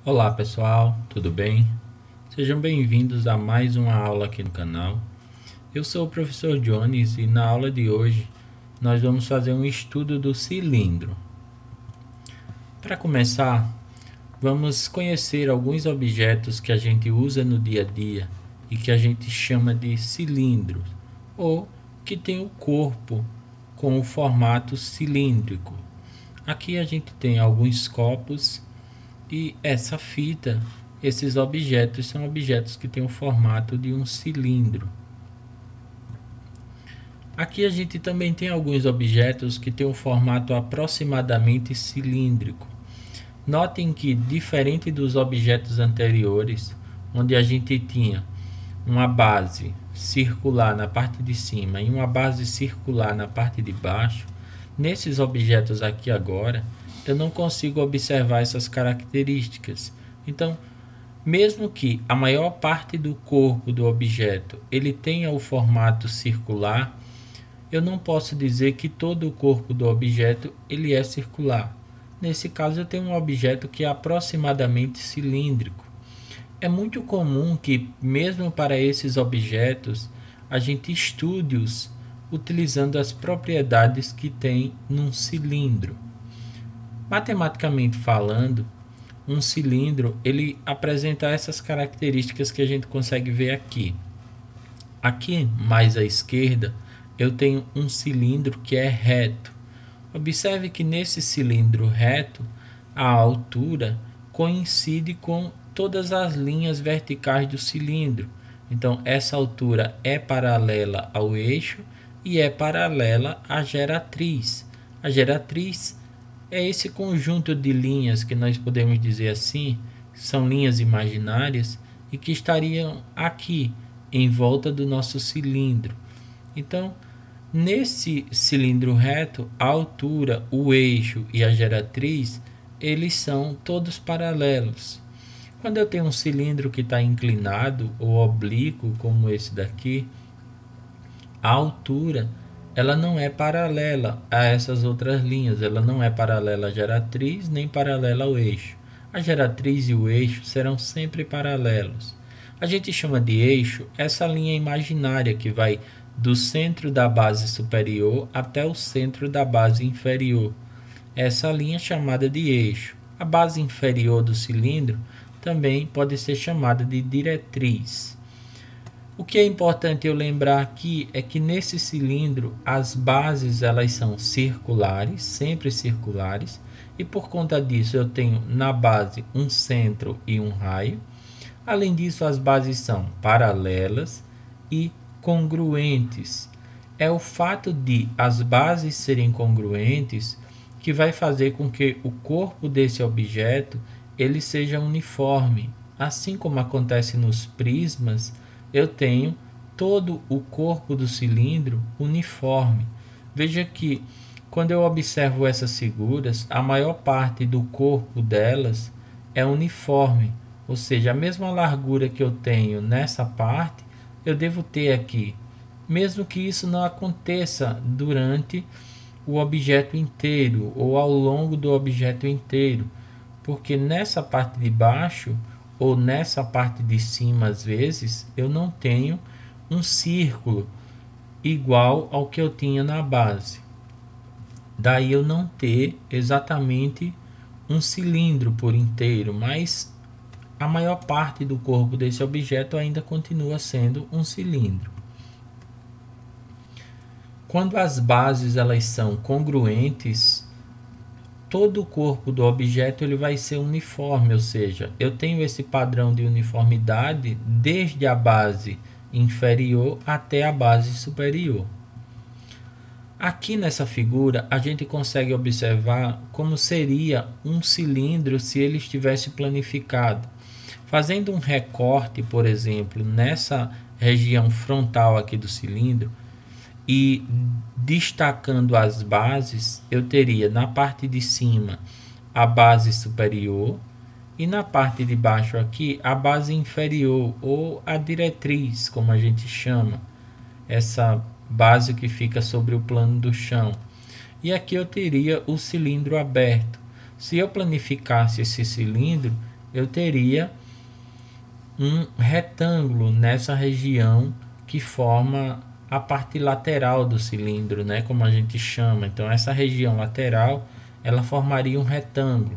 Olá pessoal, tudo bem? Sejam bem-vindos a mais uma aula aqui no canal. Eu sou o professor Jones e na aula de hoje nós vamos fazer um estudo do cilindro. Para começar, vamos conhecer alguns objetos que a gente usa no dia a dia e que a gente chama de cilindros, ou que tem o corpo com o formato cilíndrico. Aqui a gente tem alguns copos e essa fita. Esses objetos são objetos que têm o formato de um cilindro. Aqui a gente também tem alguns objetos que têm o formato aproximadamente cilíndrico. Notem que, diferente dos objetos anteriores, onde a gente tinha uma base circular na parte de cima e uma base circular na parte de baixo, nesses objetos aqui agora, eu não consigo observar essas características. Então, mesmo que a maior parte do corpo do objeto ele tenha o formato circular, eu não posso dizer que todo o corpo do objeto ele é circular. Nesse caso, eu tenho um objeto que é aproximadamente cilíndrico. É muito comum que, mesmo para esses objetos, a gente estude-os utilizando as propriedades que tem num cilindro. Matematicamente falando, um cilindro ele apresenta essas características que a gente consegue ver aqui. Aqui mais à esquerda eu tenho um cilindro que é reto. Observe que nesse cilindro reto a altura coincide com todas as linhas verticais do cilindro. Então essa altura é paralela ao eixo e é paralela à geratriz. A geratriz é esse conjunto de linhas que nós podemos dizer assim, são linhas imaginárias e que estariam aqui em volta do nosso cilindro. Então, nesse cilindro reto, a altura, o eixo e a geratriz, eles são todos paralelos. Quando eu tenho um cilindro que está inclinado ou oblíquo, como esse daqui, a altura ela não é paralela a essas outras linhas, ela não é paralela à geratriz nem paralela ao eixo. A geratriz e o eixo serão sempre paralelos. A gente chama de eixo essa linha imaginária que vai do centro da base superior até o centro da base inferior. Essa linha é chamada de eixo. A base inferior do cilindro também pode ser chamada de diretriz. O que é importante eu lembrar aqui é que nesse cilindro as bases elas são circulares, sempre circulares, e por conta disso eu tenho na base um centro e um raio. Além disso, as bases são paralelas e congruentes. É o fato de as bases serem congruentes que vai fazer com que o corpo desse objeto ele seja uniforme. Assim como acontece nos prismas, eu tenho todo o corpo do cilindro uniforme. Veja que quando eu observo essas figuras, a maior parte do corpo delas é uniforme, ou seja, a mesma largura que eu tenho nessa parte, eu devo ter aqui, mesmo que isso não aconteça durante o objeto inteiro ou ao longo do objeto inteiro, porque nessa parte de baixo ou nessa parte de cima, às vezes, eu não tenho um círculo igual ao que eu tinha na base. Daí eu não ter exatamente um cilindro por inteiro, mas a maior parte do corpo desse objeto ainda continua sendo um cilindro. Quando as bases elas são congruentes, todo o corpo do objeto ele vai ser uniforme, ou seja, eu tenho esse padrão de uniformidade desde a base inferior até a base superior. Aqui nessa figura a gente consegue observar como seria um cilindro se ele estivesse planificado. Fazendo um recorte, por exemplo, nessa região frontal aqui do cilindro, e destacando as bases, eu teria na parte de cima a base superior e na parte de baixo aqui a base inferior ou a diretriz, como a gente chama, essa base que fica sobre o plano do chão. E aqui eu teria o cilindro aberto. Se eu planificasse esse cilindro, eu teria um retângulo nessa região que forma a parte lateral do cilindro, né, como a gente chama. Então essa região lateral, ela formaria um retângulo.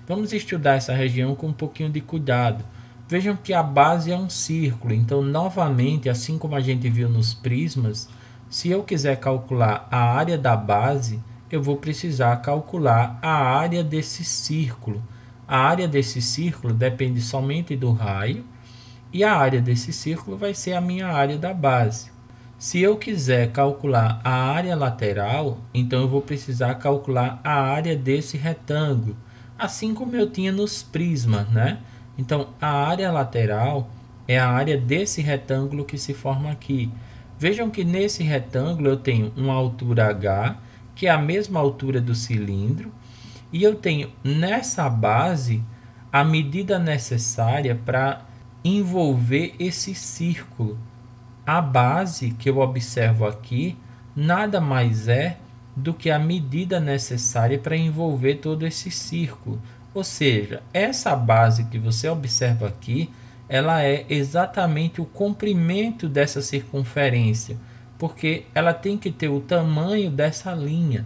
Vamos estudar essa região com um pouquinho de cuidado. Vejam que a base é um círculo, então novamente, assim como a gente viu nos prismas, se eu quiser calcular a área da base, eu vou precisar calcular a área desse círculo. A área desse círculo depende somente do raio, e a área desse círculo vai ser a minha área da base. Se eu quiser calcular a área lateral, então eu vou precisar calcular a área desse retângulo, assim como eu tinha nos prismas, né? Então, a área lateral é a área desse retângulo que se forma aqui. Vejam que nesse retângulo eu tenho uma altura H, que é a mesma altura do cilindro, e eu tenho nessa base a medida necessária para envolver esse círculo. A base que eu observo aqui nada mais é do que a medida necessária para envolver todo esse círculo. Ou seja, essa base que você observa aqui, ela é exatamente o comprimento dessa circunferência, porque ela tem que ter o tamanho dessa linha.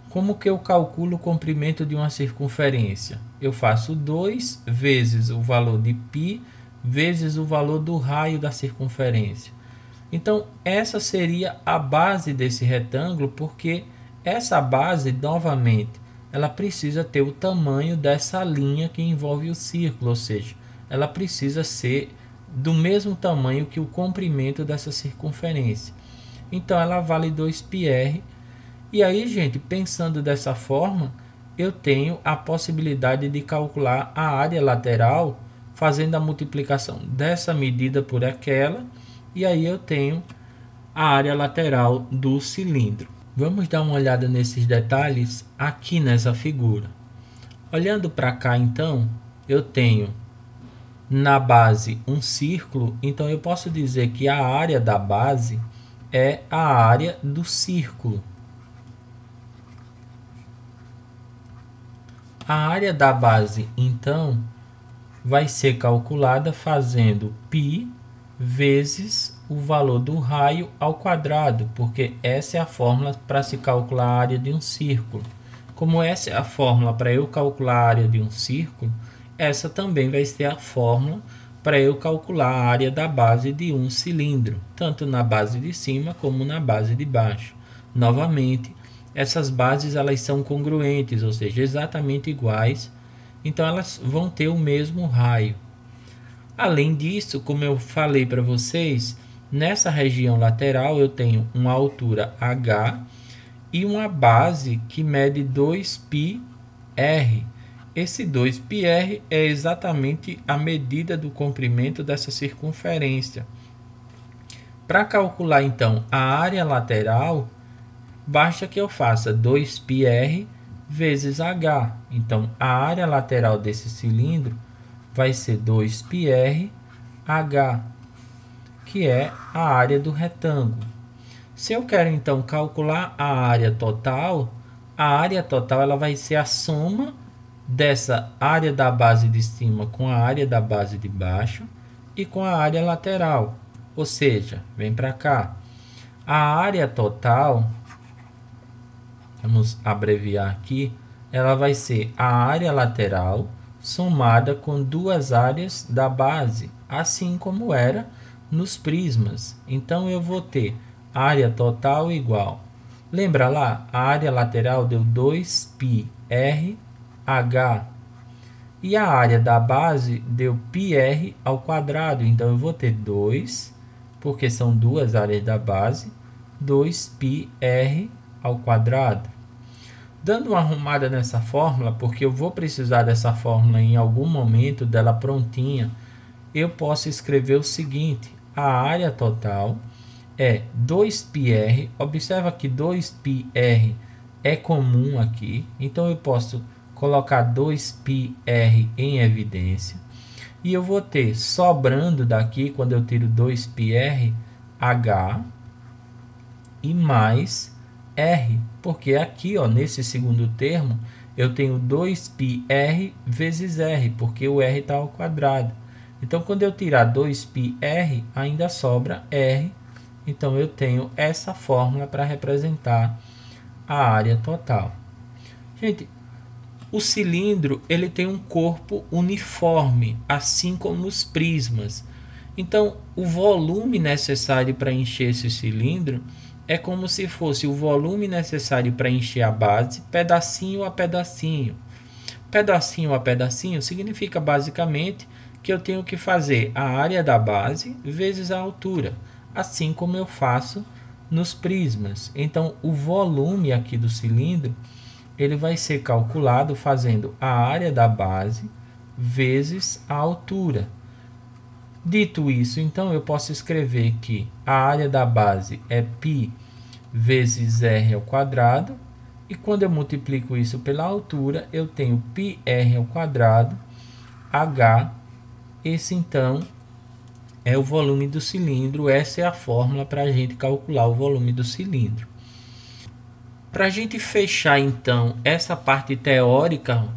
Como que eu calculo o comprimento de uma circunferência? Eu faço 2 vezes o valor de π vezes o valor do raio da circunferência. Então, essa seria a base desse retângulo, porque essa base, novamente, ela precisa ter o tamanho dessa linha que envolve o círculo, ou seja, ela precisa ser do mesmo tamanho que o comprimento dessa circunferência. Então, ela vale 2πr. E aí, gente, pensando dessa forma, eu tenho a possibilidade de calcular a área lateral fazendo a multiplicação dessa medida por aquela, e aí eu tenho a área lateral do cilindro. Vamos dar uma olhada nesses detalhes aqui nessa figura. Olhando para cá, então, eu tenho na base um círculo, então eu posso dizer que a área da base é a área do círculo. A área da base, então, vai ser calculada fazendo π vezes o valor do raio ao quadrado, porque essa é a fórmula para se calcular a área de um círculo. Como essa é a fórmula para eu calcular a área de um círculo, essa também vai ser a fórmula para eu calcular a área da base de um cilindro, tanto na base de cima como na base de baixo. Novamente, essas bases elas são congruentes, ou seja, exatamente iguais, então elas vão ter o mesmo raio. Além disso, como eu falei para vocês, nessa região lateral eu tenho uma altura H e uma base que mede 2πr. Esse 2πr é exatamente a medida do comprimento dessa circunferência. Para calcular então a área lateral, basta que eu faça 2πr vezes H. Então, a área lateral desse cilindro vai ser 2πr H, que é a área do retângulo. Se eu quero, então, calcular a área total ela vai ser a soma dessa área da base de cima com a área da base de baixo e com a área lateral. Ou seja, vem para cá. A área total, vamos abreviar aqui, ela vai ser a área lateral somada com duas áreas da base, assim como era nos prismas. Então, eu vou ter área total igual. Lembra lá? A área lateral deu 2πr H. E a área da base deu πr ao quadrado. Então, eu vou ter 2, porque são duas áreas da base, 2πr ao quadrado. Dando uma arrumada nessa fórmula, porque eu vou precisar dessa fórmula em algum momento, dela prontinha, eu posso escrever o seguinte: a área total é 2πr, observa que 2πr é comum aqui, então eu posso colocar 2πr em evidência, e eu vou ter sobrando daqui, quando eu tiro 2πr, H e mais R, porque aqui, ó, nesse segundo termo, eu tenho 2πr vezes r, porque o r está ao quadrado. Então, quando eu tirar 2πr, ainda sobra r. Então, eu tenho essa fórmula para representar a área total. Gente, o cilindro ele tem um corpo uniforme, assim como os prismas. Então, o volume necessário para encher esse cilindro é como se fosse o volume necessário para encher a base, pedacinho a pedacinho. Pedacinho a pedacinho significa basicamente que eu tenho que fazer a área da base vezes a altura, assim como eu faço nos prismas. Então, o volume aqui do cilindro ele vai ser calculado fazendo a área da base vezes a altura. Dito isso, então, eu posso escrever que a área da base é π vezes r ao quadrado, e quando eu multiplico isso pela altura, eu tenho πr ao quadrado, h. Esse, então, é o volume do cilindro. Essa é a fórmula para a gente calcular o volume do cilindro. Para a gente fechar, então, essa parte teórica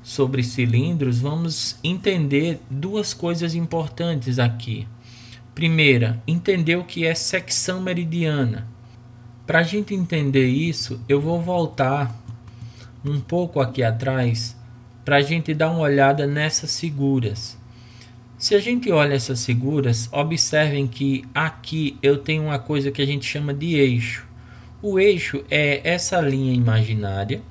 sobre cilindros, vamos entender duas coisas importantes aqui. Primeira, entender o que é secção meridiana. Para a gente entender isso, eu vou voltar um pouco aqui atrás para a gente dar uma olhada nessas figuras. Se a gente olha essas figuras, observem que aqui eu tenho uma coisa que a gente chama de eixo. O eixo é essa linha imaginária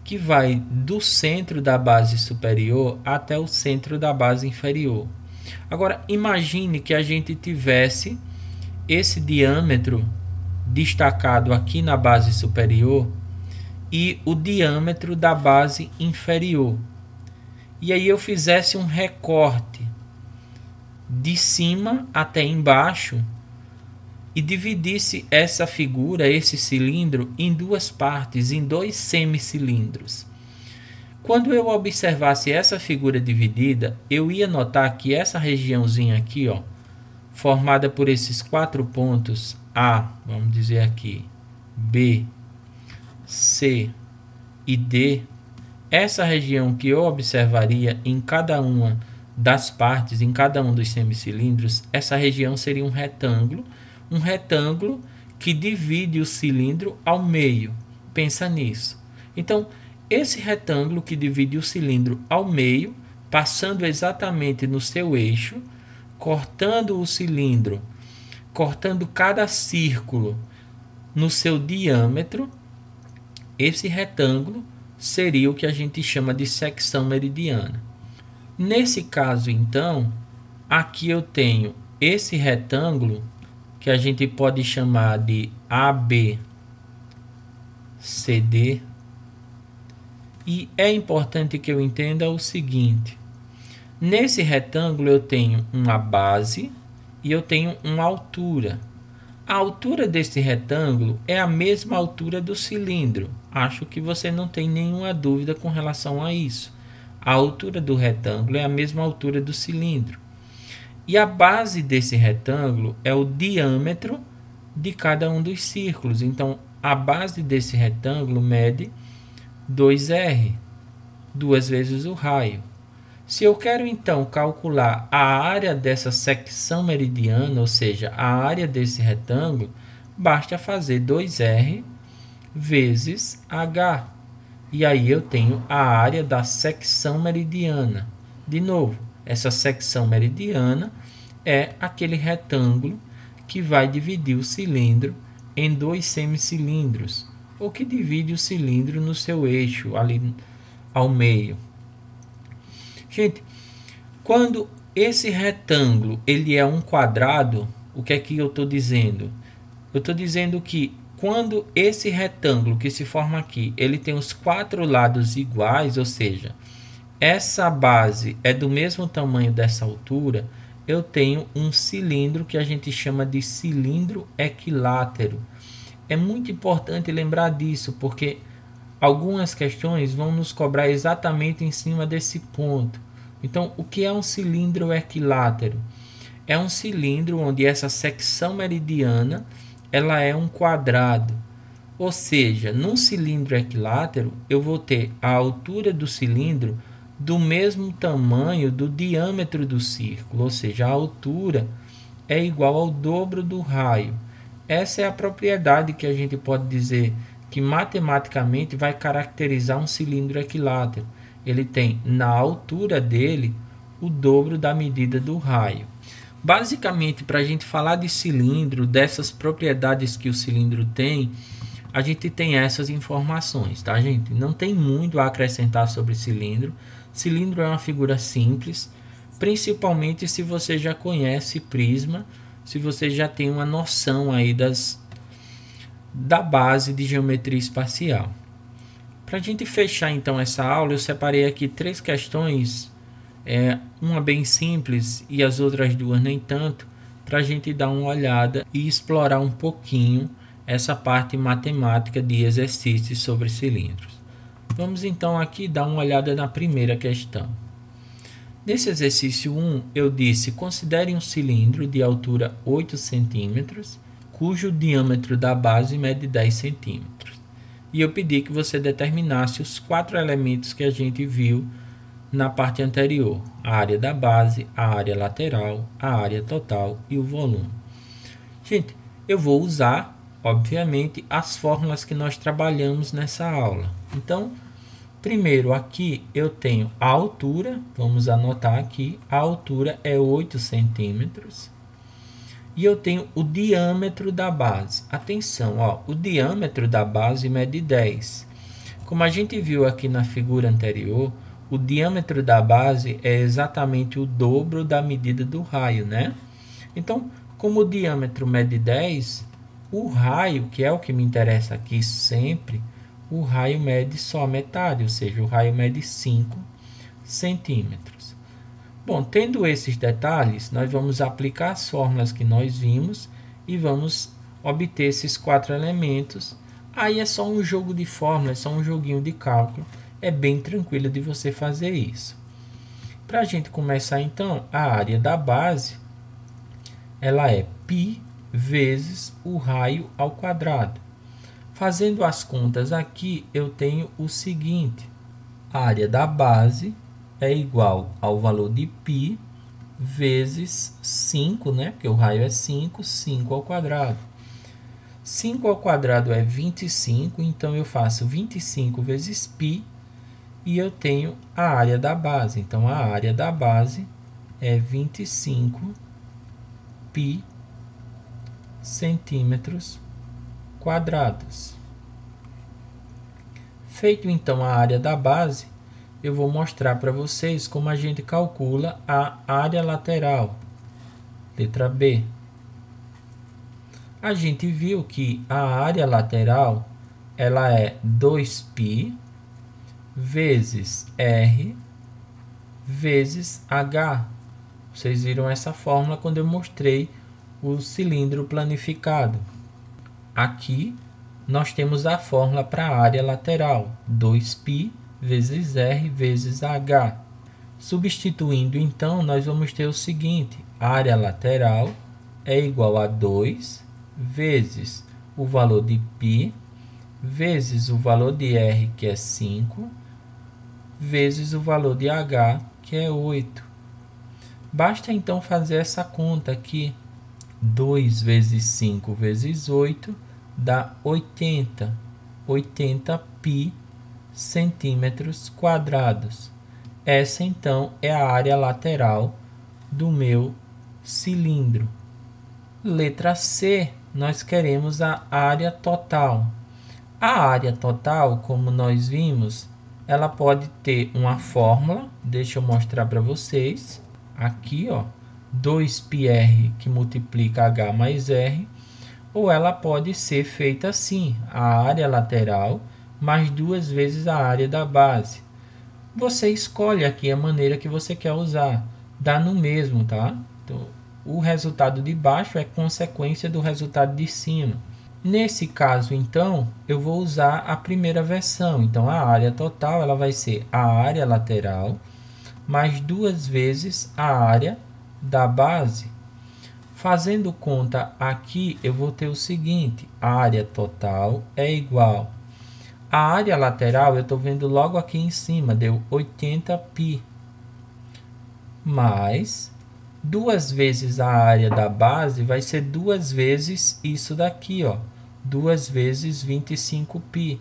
que vai do centro da base superior até o centro da base inferior. Agora, imagine que a gente tivesse esse diâmetro destacado aqui na base superior e o diâmetro da base inferior. E aí eu fizesse um recorte de cima até embaixo e dividisse essa figura, esse cilindro, em duas partes, em dois semicilindros. Quando eu observasse essa figura dividida, eu ia notar que essa regiãozinha aqui, ó, formada por esses quatro pontos A, vamos dizer aqui, B, C e D, essa região que eu observaria em cada uma das partes, em cada um dos semicilindros, essa região seria um retângulo que divide o cilindro ao meio. Pensa nisso. Então, esse retângulo que divide o cilindro ao meio, passando exatamente no seu eixo, cortando o cilindro, cortando cada círculo no seu diâmetro, esse retângulo seria o que a gente chama de secção meridiana. Nesse caso, então, aqui eu tenho esse retângulo que a gente pode chamar de ABCD, e é importante que eu entenda o seguinte: nesse retângulo eu tenho uma base e eu tenho uma altura. A altura desse retângulo é a mesma altura do cilindro. Acho que você não tem nenhuma dúvida com relação a isso. A altura do retângulo é a mesma altura do cilindro. E a base desse retângulo é o diâmetro de cada um dos círculos. Então, a base desse retângulo mede 2r, duas vezes o raio. Se eu quero, então, calcular a área dessa secção meridiana, ou seja, a área desse retângulo, basta fazer 2r vezes h. E aí eu tenho a área da secção meridiana. De novo, essa secção meridiana é aquele retângulo que vai dividir o cilindro em dois semicilindros, ou que divide o cilindro no seu eixo, ali ao meio. Gente, quando esse retângulo ele é um quadrado, o que é que eu estou dizendo? Eu estou dizendo que quando esse retângulo que se forma aqui, ele tem os quatro lados iguais, ou seja, essa base é do mesmo tamanho dessa altura, eu tenho um cilindro que a gente chama de cilindro equilátero. É muito importante lembrar disso, porque algumas questões vão nos cobrar exatamente em cima desse ponto. Então, o que é um cilindro equilátero? É um cilindro onde essa secção meridiana ela é um quadrado. Ou seja, num cilindro equilátero, eu vou ter a altura do cilindro do mesmo tamanho do diâmetro do círculo, ou seja, a altura é igual ao dobro do raio. Essa é a propriedade que a gente pode dizer que matematicamente vai caracterizar um cilindro equilátero. Ele tem na altura dele o dobro da medida do raio. Basicamente, para a gente falar de cilindro, dessas propriedades que o cilindro tem, a gente tem essas informações, tá, gente? Não tem muito a acrescentar sobre cilindro. Cilindro é uma figura simples, principalmente se você já conhece prisma, se você já tem uma noção aí da base de geometria espacial. Para a gente fechar então essa aula, eu separei aqui 3 questões, uma bem simples e as outras 2 nem tanto, para a gente dar uma olhada e explorar um pouquinho essa parte matemática de exercícios sobre cilindros. Vamos então aqui dar uma olhada na primeira questão. Nesse exercício 1, eu disse, considere um cilindro de altura 8 centímetros, cujo diâmetro da base mede 10 centímetros. E eu pedi que você determinasse os 4 elementos que a gente viu na parte anterior: a área da base, a área lateral, a área total e o volume. Gente, eu vou usar, obviamente, as fórmulas que nós trabalhamos nessa aula. Então, primeiro aqui eu tenho a altura, vamos anotar aqui, a altura é 8 centímetros. E eu tenho o diâmetro da base. Atenção, ó, o diâmetro da base mede 10. Como a gente viu aqui na figura anterior, o diâmetro da base é exatamente o dobro da medida do raio, né? Então, como o diâmetro mede 10, o raio, que é o que me interessa aqui sempre, o raio mede só a metade, ou seja, o raio mede 5 centímetros. Bom, tendo esses detalhes, nós vamos aplicar as fórmulas que nós vimos e vamos obter esses 4 elementos. Aí é só um jogo de fórmulas, é só um joguinho de cálculo. É bem tranquilo de você fazer isso. Para a gente começar então, a área da base, ela é π vezes o raio ao quadrado. Fazendo as contas aqui, eu tenho o seguinte: a área da base é igual ao valor de π vezes 5, né? Porque o raio é 5, 5 ao quadrado. 5 ao quadrado é 25, então eu faço 25 vezes π e eu tenho a área da base. Então, a área da base é 25 π centímetros quadrados. Feito então a área da base, eu vou mostrar para vocês como a gente calcula a área lateral. Letra B. A gente viu que a área lateral ela é 2π vezes R vezes H. Vocês viram essa fórmula quando eu mostrei o cilindro planificado. Aqui nós temos a fórmula para a área lateral, 2π vezes R vezes H. Substituindo então, nós vamos ter o seguinte: a área lateral é igual a 2 vezes o valor de π vezes o valor de R, que é 5, vezes o valor de H, que é 8. Basta então fazer essa conta aqui. 2 vezes 5 vezes 8 dá 80. 80 π centímetros quadrados. Essa então é a área lateral do meu cilindro. Letra C, nós queremos a área total. A área total, como nós vimos, ela pode ter uma fórmula. Deixa eu mostrar para vocês. Aqui, ó, 2πr que multiplica H mais R. Ou ela pode ser feita assim: a área lateral mais 2 vezes a área da base. Você escolhe aqui a maneira que você quer usar. Dá no mesmo, tá? Então, o resultado de baixo é consequência do resultado de cima. Nesse caso, então, eu vou usar a primeira versão. Então, a área total ela vai ser a área lateral mais 2 vezes a área da base. Fazendo conta aqui, eu vou ter o seguinte: a área total é igual a área lateral, eu estou vendo logo aqui em cima, deu 80π, mais 2 vezes a área da base vai ser 2 vezes isso daqui, ó, 2 vezes 25π.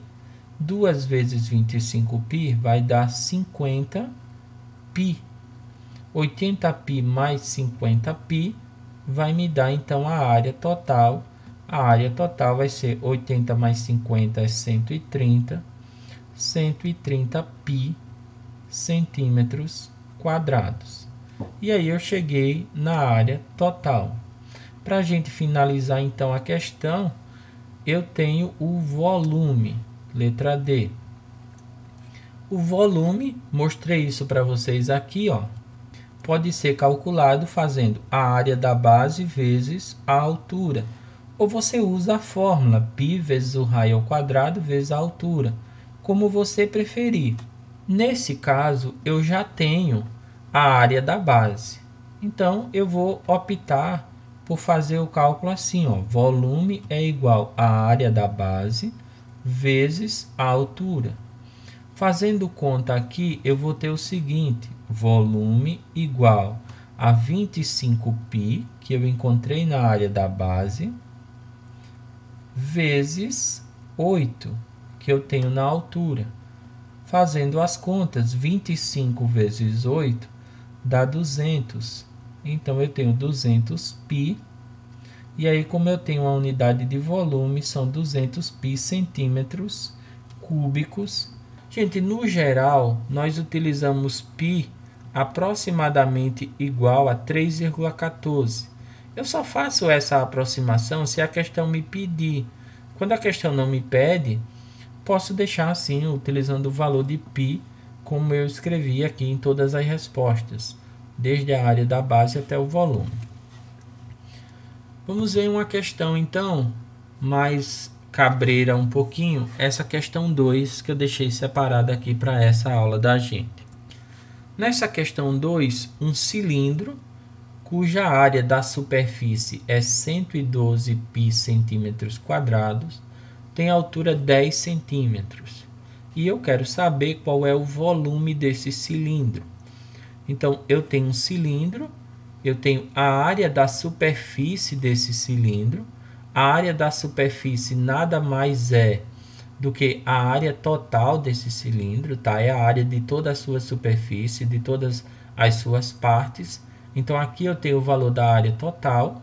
2 vezes 25π vai dar 50π. 80π mais 50π vai me dar então a área total. A área total vai ser 80 mais 50 é 130. 130π centímetros quadrados. E aí eu cheguei na área total. Para a gente finalizar então a questão, eu tenho o volume, letra D. O volume, mostrei isso para vocês aqui, ó, pode ser calculado fazendo a área da base vezes a altura. Ou você usa a fórmula π vezes o raio ao quadrado vezes a altura, como você preferir. Nesse caso, eu já tenho a área da base. Então, eu vou optar por fazer o cálculo assim, ó. Volume é igual à área da base vezes a altura. Fazendo conta aqui, eu vou ter o seguinte: volume igual a 25π, que eu encontrei na área da base, vezes 8, que eu tenho na altura. Fazendo as contas, 25 vezes 8 dá 200. Então, eu tenho 200π. E aí, como eu tenho uma unidade de volume, são 200π centímetros cúbicos. Gente, no geral, nós utilizamos π aproximadamente igual a 3,14. Eu só faço essa aproximação se a questão me pedir. Quando a questão não me pede, posso deixar assim, utilizando o valor de π, como eu escrevi aqui em todas as respostas, desde a área da base até o volume. Vamos ver uma questão, então, mais cabreira um pouquinho, essa questão 2, que eu deixei separada aqui para essa aula da gente. Nessa questão 2, um cilindro cuja área da superfície é 112π centímetros quadrados, tem altura 10 centímetros. E eu quero saber qual é o volume desse cilindro. Então, eu tenho um cilindro, eu tenho a área da superfície desse cilindro. A área da superfície nada mais é do que a área total desse cilindro, tá? É a área de toda a sua superfície, de todas as suas partes. Então, aqui eu tenho o valor da área total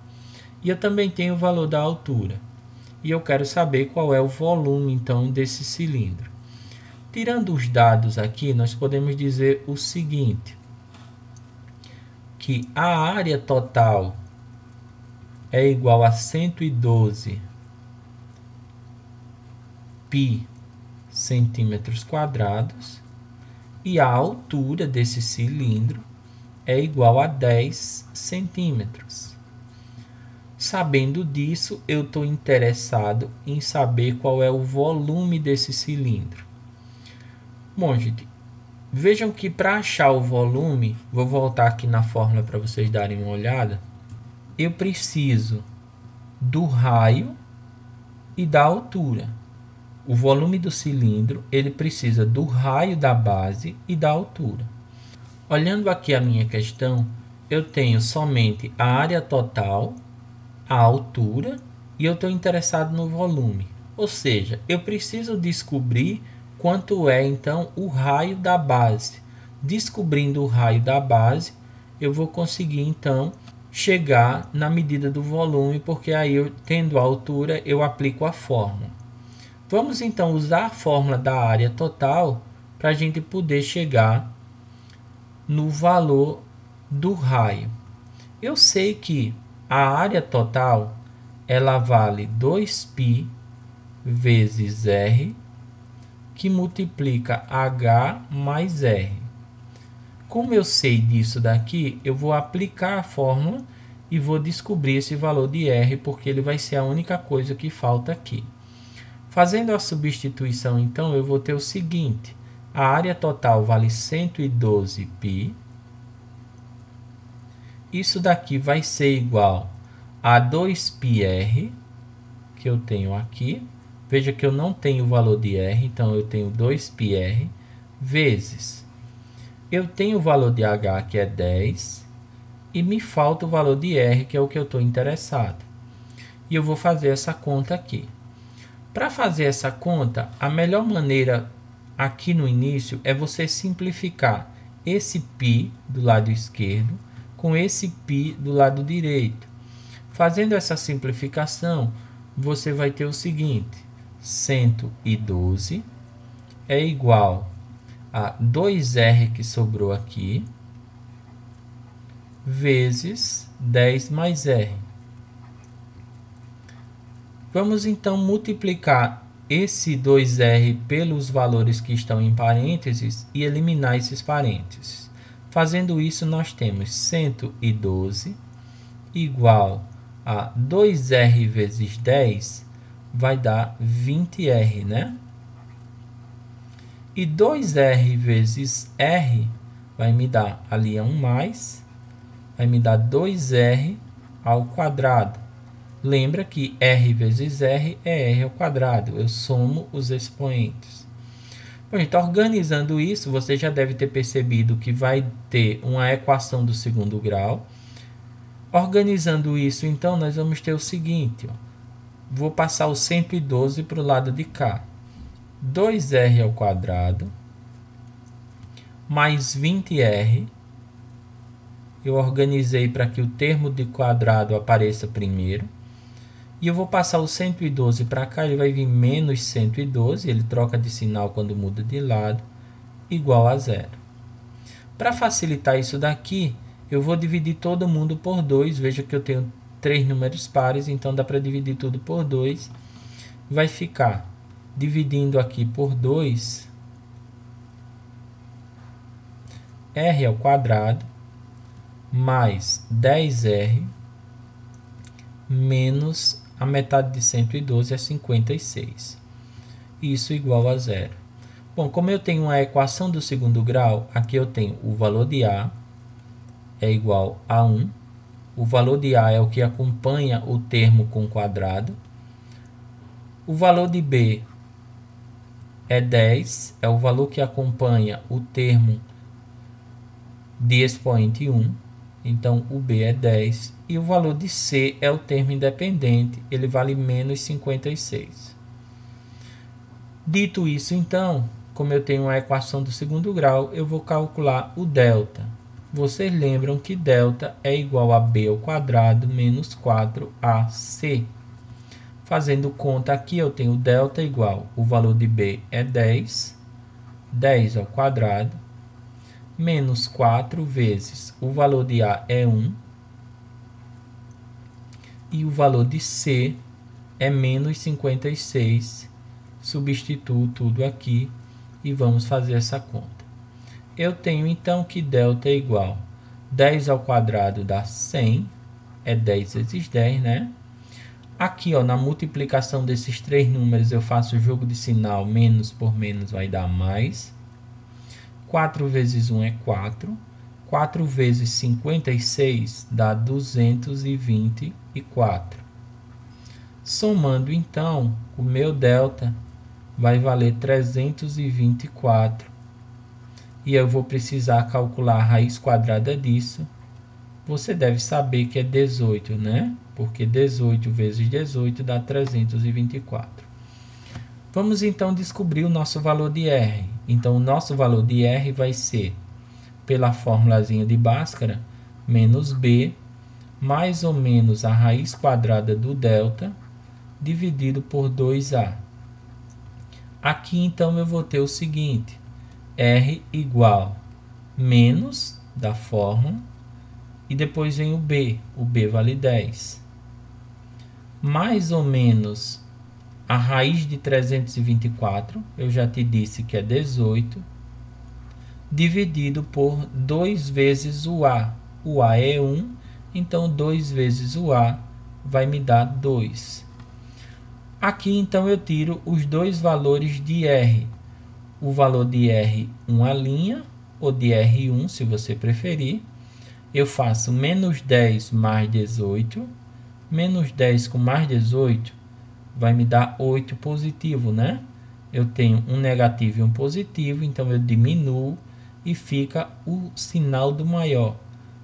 e eu também tenho o valor da altura. E eu quero saber qual é o volume, então, desse cilindro. Tirando os dados aqui, nós podemos dizer o seguinte, que a área total é igual a 112π centímetros quadrados e a altura desse cilindro é igual a 10 centímetros. Sabendo disso, eu estou interessado em saber qual é o volume desse cilindro. Bom, gente, vejam que para achar o volume, vou voltar aqui na fórmula para vocês darem uma olhada, eu preciso do raio e da altura. O volume do cilindro, ele precisa do raio da base e da altura. Olhando aqui a minha questão, eu tenho somente a área total, a altura e eu estou interessado no volume. Ou seja, eu preciso descobrir quanto é então o raio da base. Descobrindo o raio da base, eu vou conseguir então chegar na medida do volume, porque aí eu, tendo a altura, eu aplico a fórmula. Vamos então usar a fórmula da área total para a gente poder chegar no valor do raio. Eu sei que a área total ela vale 2π vezes R, que multiplica H mais R. Como eu sei disso daqui, eu vou aplicar a fórmula e vou descobrir esse valor de R, porque ele vai ser a única coisa que falta aqui. Fazendo a substituição, então, eu vou ter o seguinte: a área total vale 112π. Isso daqui vai ser igual a 2πr, que eu tenho aqui. Veja que eu não tenho o valor de R, então eu tenho 2πr, vezes. Eu tenho o valor de H, que é 10, e me falta o valor de R, que é o que eu estou interessado. E eu vou fazer essa conta aqui. Para fazer essa conta, a melhor maneira aqui no início é você simplificar esse π do lado esquerdo com esse π do lado direito. Fazendo essa simplificação, você vai ter o seguinte: 112 é igual a 2R que sobrou aqui, vezes 10 mais R. Vamos então multiplicar esse 2R pelos valores que estão em parênteses e eliminar esses parênteses. Fazendo isso, nós temos 112 igual a 2R vezes 10, vai dar 20R, né? E 2R vezes R vai me dar, ali é um mais, vai me dar 2R ao quadrado. Lembra que R vezes R é R ao quadrado. Eu somo os expoentes. Bom, então, organizando isso, você já deve ter percebido que vai ter uma equação do segundo grau. Organizando isso, então, nós vamos ter o seguinte. Ó. Vou passar o 112 para o lado de cá. 2R ao quadrado mais 20R. Eu organizei para que o termo de quadrado apareça primeiro. E eu vou passar o 112 para cá, ele vai vir menos 112, ele troca de sinal quando muda de lado, igual a zero. Para facilitar isso daqui, eu vou dividir todo mundo por 2, veja que eu tenho 3 números pares, então dá para dividir tudo por 2. Vai ficar, dividindo aqui por 2, R ao quadrado, mais 10R, menos a metade de 112 é 56. Isso igual a zero. Bom, como eu tenho uma equação do segundo grau, aqui eu tenho o valor de A é igual a 1. O valor de A é o que acompanha o termo com quadrado. O valor de B é 10, é o valor que acompanha o termo de expoente 1. Então, o B é 10. E o valor de C é o termo independente. Ele vale menos 56. Dito isso, então, como eu tenho uma equação do segundo grau, eu vou calcular o delta. Vocês lembram que delta é igual a B ao quadrado menos 4AC. Fazendo conta aqui, eu tenho delta igual, o valor de B é 10, 10 ao quadrado, menos 4 vezes o valor de A é 1, e o valor de C é menos 56. Substituo tudo aqui e vamos fazer essa conta. Eu tenho então que delta é igual 10 ao quadrado dá 100, é 10 vezes 10, né? Aqui, ó, na multiplicação desses três números, eu faço o jogo de sinal, menos por menos vai dar mais. 4 vezes 1 é 4. 4 vezes 56 dá 224. Somando, então, o meu delta vai valer 324. E eu vou precisar calcular a raiz quadrada disso. Você deve saber que é 18, né? Porque 18 vezes 18 dá 324. Vamos então descobrir o nosso valor de R. Então, o nosso valor de R vai ser, pela formulazinha de Bhaskara, menos B, mais ou menos a raiz quadrada do delta, dividido por 2A. Aqui, então, eu vou ter o seguinte, R igual menos da fórmula, e depois vem o B vale 10. Mais ou menos a raiz de 324, eu já te disse que é 18, dividido por 2 vezes o A. O A é 1, então 2 vezes o A vai me dar 2. Aqui, então, eu tiro os dois valores de R. O valor de R, uma linha, ou de R1, se você preferir. Eu faço menos 10 mais 18, Menos 10 com mais 18 vai me dar 8 positivo, né? Eu tenho um negativo e um positivo, então eu diminuo e fica o sinal do maior.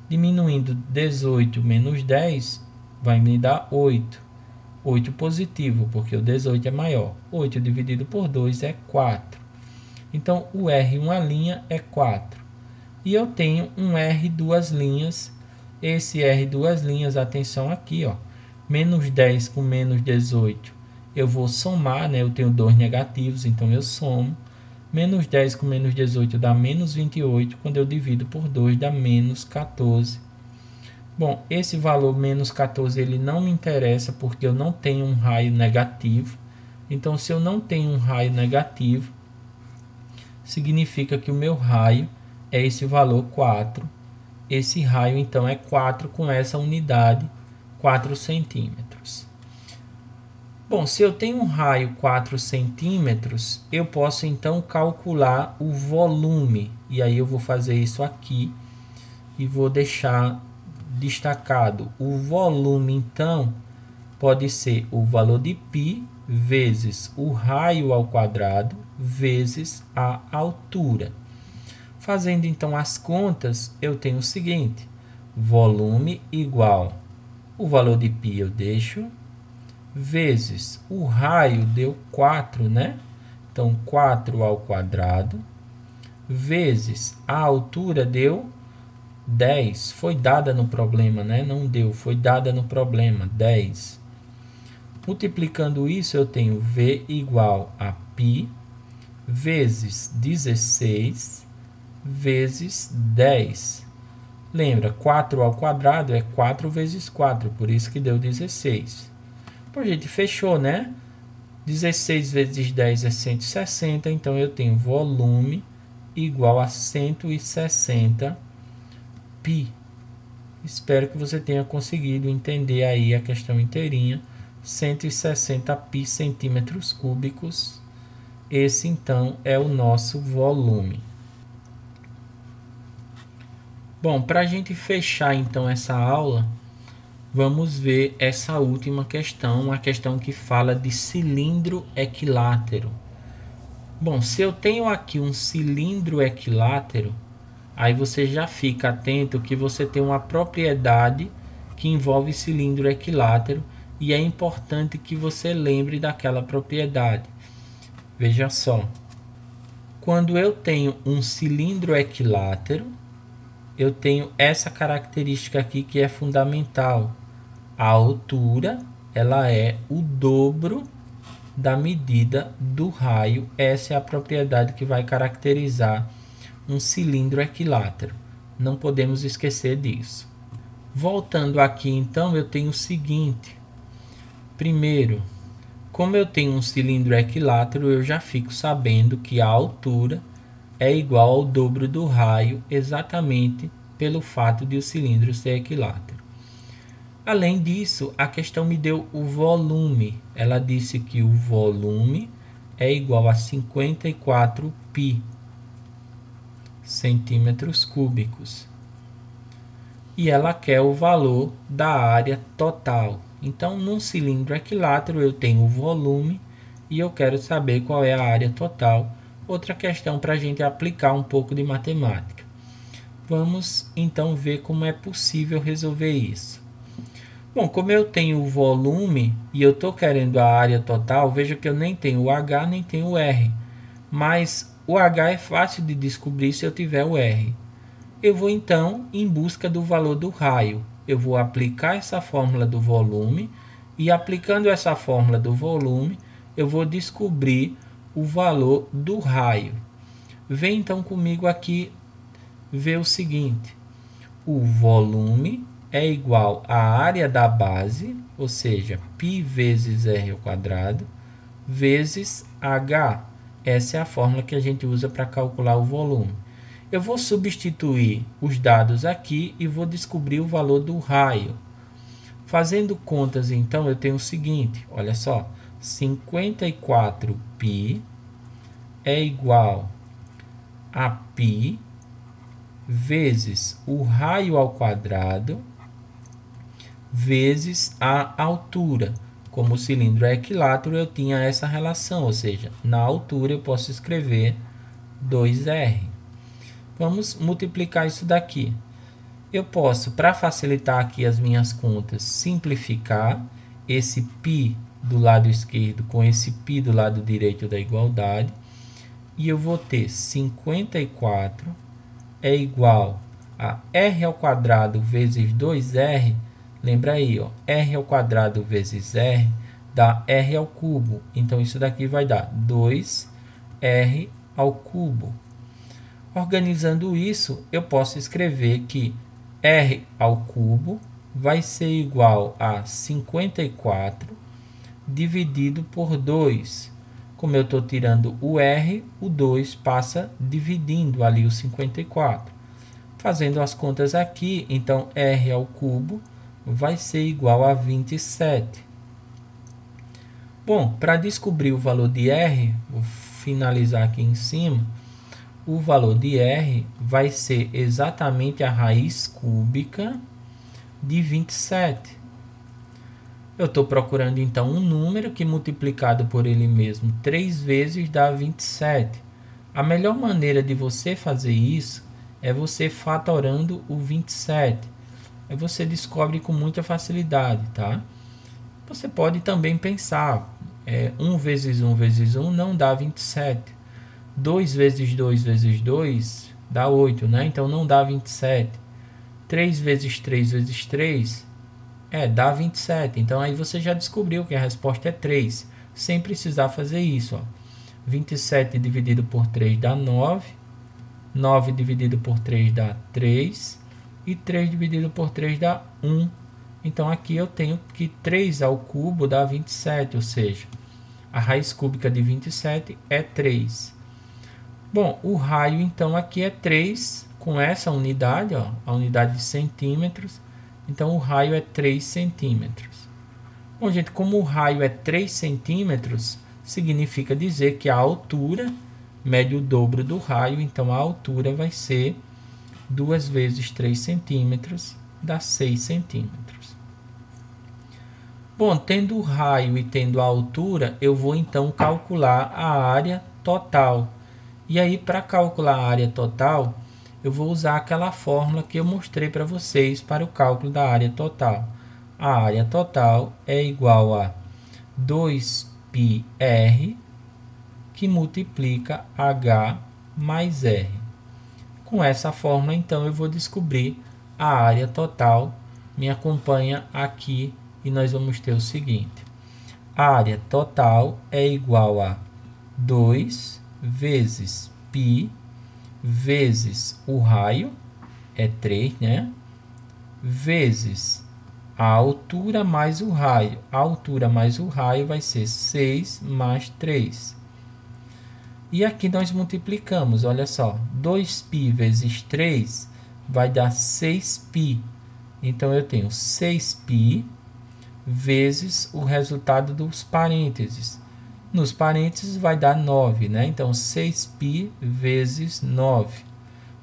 Diminuindo 18 menos 10 vai me dar 8. 8 positivo, porque o 18 é maior. 8 dividido por 2 é 4. Então, o R uma linha é 4. E eu tenho um R duas linhas. Esse R duas linhas, atenção aqui, ó. Menos 10 com menos 18. Eu vou somar, né? Eu tenho dois negativos, então eu somo. Menos 10 com menos 18 dá menos 28. Quando eu divido por 2 dá menos 14. Bom, esse valor menos 14 ele não me interessa porque eu não tenho um raio negativo. Então, se eu não tenho um raio negativo, significa que o meu raio é esse valor 4. Esse raio, então, é 4 com essa unidade, 4 centímetros. Bom, se eu tenho um raio 4 centímetros, eu posso, então, calcular o volume. E aí eu vou fazer isso aqui e vou deixar destacado. O volume, então, pode ser o valor de π vezes o raio ao quadrado vezes a altura. Fazendo então as contas, eu tenho o seguinte: volume igual o valor de π eu deixo, vezes o raio deu 4, né? Então 4 ao quadrado, vezes a altura deu 10. Foi dada no problema, né? Não deu, foi dada no problema, 10. Multiplicando isso, eu tenho V igual a π vezes 16 vezes 10. Lembra, 4 ao quadrado é 4 vezes 4, por isso que deu 16. Pô, gente, fechou, né? 16 vezes 10 é 160, então eu tenho volume igual a 160 π. Espero que você tenha conseguido entender aí a questão inteirinha. 160 π centímetros cúbicos. Esse, então, é o nosso volume. Bom, para a gente fechar, então, essa aula, vamos ver essa última questão, a questão que fala de cilindro equilátero. Bom, se eu tenho aqui um cilindro equilátero, aí você já fica atento que você tem uma propriedade que envolve cilindro equilátero e é importante que você lembre daquela propriedade. Veja só, quando eu tenho um cilindro equilátero, eu tenho essa característica aqui que é fundamental. A altura, ela é o dobro da medida do raio. Essa é a propriedade que vai caracterizar um cilindro equilátero. Não podemos esquecer disso. Voltando aqui, então, eu tenho o seguinte. Primeiro, como eu tenho um cilindro equilátero, eu já fico sabendo que a altura é igual ao dobro do raio, exatamente pelo fato de o cilindro ser equilátero. Além disso, a questão me deu o volume. Ela disse que o volume é igual a 54 π centímetros cúbicos. E ela quer o valor da área total. Então, num cilindro equilátero, eu tenho o volume e eu quero saber qual é a área total. Outra questão para a gente aplicar um pouco de matemática. Vamos, então, ver como é possível resolver isso. Bom, como eu tenho o volume e eu estou querendo a área total, veja que eu nem tenho o H, nem tenho o R. Mas o H é fácil de descobrir se eu tiver o R. Eu vou, então, em busca do valor do raio. Eu vou aplicar essa fórmula do volume e, aplicando essa fórmula do volume, eu vou descobrir o valor do raio. Vem, então, comigo aqui ver o seguinte. O volume é igual à área da base, ou seja, π vezes r ao quadrado, vezes h. Essa é a fórmula que a gente usa para calcular o volume. Eu vou substituir os dados aqui e vou descobrir o valor do raio. Fazendo contas, então, eu tenho o seguinte, olha só, 54 π é igual a π vezes o raio ao quadrado vezes a altura. Como o cilindro é equilátero, eu tinha essa relação, ou seja, na altura eu posso escrever 2R. Vamos multiplicar isso daqui. Eu posso, para facilitar aqui as minhas contas, simplificar esse π do lado esquerdo com esse π do lado direito da igualdade. E eu vou ter 54 é igual a R ao quadrado vezes 2R. Lembra aí, ó, R ao quadrado vezes R dá R ao cubo. Então, isso daqui vai dar 2R ao cubo. Organizando isso, eu posso escrever que R ao cubo vai ser igual a 54 dividido por 2. Como eu estou tirando o R, o 2 passa dividindo ali o 54. Fazendo as contas aqui, então R ao cubo vai ser igual a 27. Bom, para descobrir o valor de R, vou finalizar aqui em cima, o valor de R vai ser exatamente a raiz cúbica de 27. Eu estou procurando então um número que multiplicado por ele mesmo 3 vezes dá 27. A melhor maneira de você fazer isso é você fatorando o 27. Aí você descobre com muita facilidade, tá? Você pode também pensar, 1 vezes 1 vezes 1 não dá 27. 2 vezes 2 vezes 2 dá 8, né? Então não dá 27. 3 vezes 3 vezes 3 dá 27. Então aí você já descobriu que a resposta é 3, sem precisar fazer isso, ó. 27 dividido por 3 dá 9. 9 dividido por 3 dá 3. E 3 dividido por 3 dá 1. Então, aqui eu tenho que 3 ao cubo dá 27, ou seja, a raiz cúbica de 27 é 3. Bom, o raio, então, aqui é 3, com essa unidade, ó, a unidade de centímetros. Então, o raio é 3 centímetros. Bom, gente, como o raio é 3 centímetros, significa dizer que a altura mede o dobro do raio. Então, a altura vai ser 2 vezes 3 centímetros, dá 6 centímetros. Bom, tendo o raio e tendo a altura, eu vou então calcular a área total. E aí, para calcular a área total, eu vou usar aquela fórmula que eu mostrei para vocês para o cálculo da área total. A área total é igual a 2πr, que multiplica H mais R. Com essa fórmula, então, eu vou descobrir a área total. Me acompanha aqui e nós vamos ter o seguinte. A área total é igual a 2 vezes π vezes o raio, é 3, né? Vezes a altura mais o raio. A altura mais o raio vai ser 6 mais 3. E aqui nós multiplicamos, olha só, 2π vezes 3 vai dar 6π. Então, eu tenho 6π vezes o resultado dos parênteses. Nos parênteses vai dar 9, né? Então, 6π vezes 9.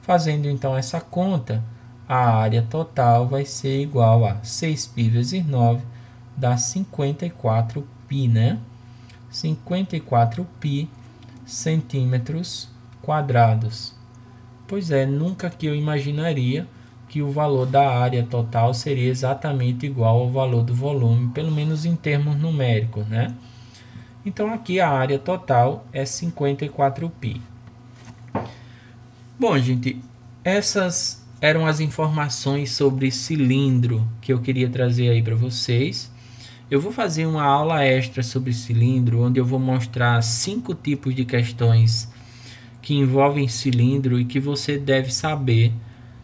Fazendo, então, essa conta, a área total vai ser igual a 6π vezes 9, dá 54π, né? 54π centímetros quadrados. Pois é, nunca que eu imaginaria que o valor da área total seria exatamente igual ao valor do volume, pelo menos em termos numéricos, né? Então, aqui a área total é 54π. Bom, gente, essas eram as informações sobre cilindro que eu queria trazer aí para vocês. Eu vou fazer uma aula extra sobre cilindro, onde eu vou mostrar 5 tipos de questões que envolvem cilindro e que você deve saber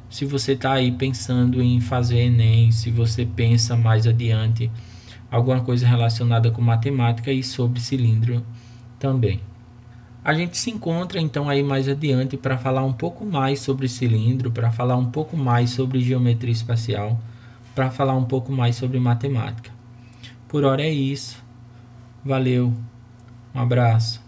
se você está aí pensando em fazer Enem, se você pensa mais adiante alguma coisa relacionada com matemática e sobre cilindro também. A gente se encontra então aí mais adiante para falar um pouco mais sobre cilindro, para falar um pouco mais sobre geometria espacial, para falar um pouco mais sobre matemática. Por hora é isso. Valeu. Um abraço.